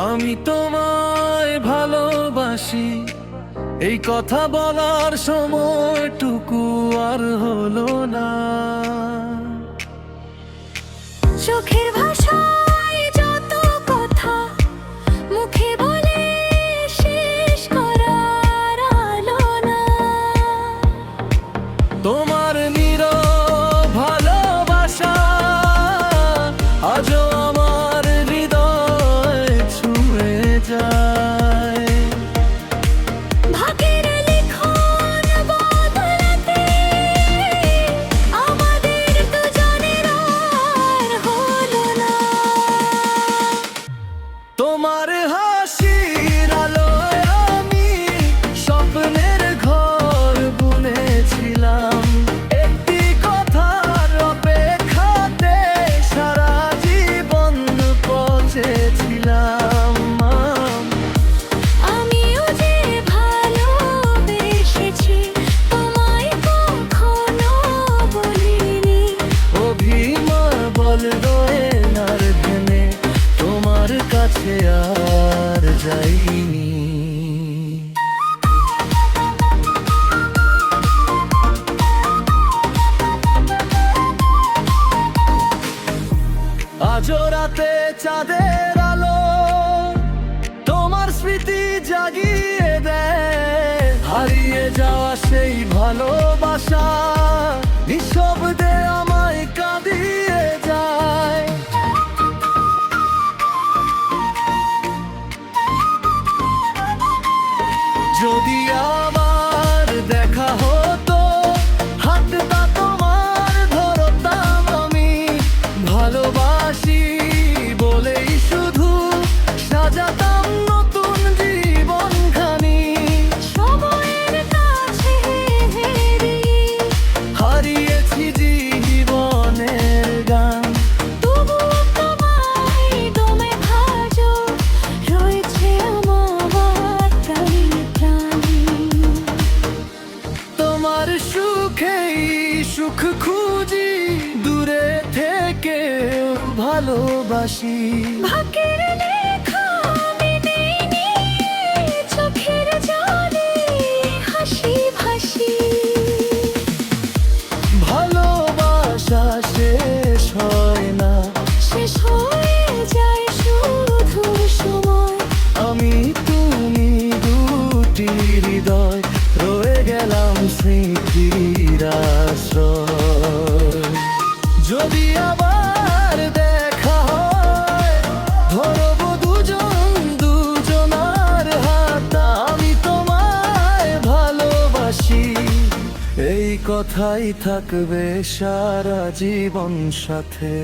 আমি তোমায় ভালোবাসি, এই কথা বলার সময়টুকু আর হলো না। চোখের ভাষায় যত কথা মুখে বলে শেষ করার আলো না। তোমার নীরব ভালোবাসা আজও আমার হৃদয় ছুঁয়ে যায়। ভাগের লিখন বদলাতে আমাদের দুজনের আর হলো না। তোমার হাসির আলোয় আমি স্বপ্নের ঘর বুনেছিলাম, একটি কথার অপেক্ষাতে সারা জীবন পৌঁছেছিলাম। আমিও যে ভালোবেসেছি তোমায় কখনো বলিনি। অভিমান বলবো আর ভেনে তোমার কাছে আর যাইনি। আজও রাতে চাঁদের আলো তোমার স্মৃতি জাগিয়ে দেয়, হারিয়ে যাওয়া সেই ভালোবাসা নিঃশব্দে আমায় কাঁদিয়ে যায়। যদি আবার দেখা হতো হাতটা তোমার ধরতাম আমি, ভালোবাসি বলেই শুধু সাজাতাম নতুন জীবনখানি। সময়ের কাছে হেরে হারিয়েছি জীবনের গান, তবুও তোমায় দমে ভাজো রয়েছে আমার প্রাণে প্রাণে। তোমার সুখেই সুখ খুঁজি, দূরে থেকে ভালোবাসি। ভাগ্যের লেখা আমি নেইনি, চোখের জলে হাসি ভাসি। ভালোবাসা শেষ হয় না, শেষ হয়ে যায় শুধু সময়। আমি তুমি দুটি হৃদয় রয়ে গেলাম স্মৃতির আশ্রয়। যদি আবার দেখা হয় ধরবো দুজন দুজনার হাত, আমি তোমায় ভালোবাসি, এই কথাই থাকবে সারা জীবন সাথে।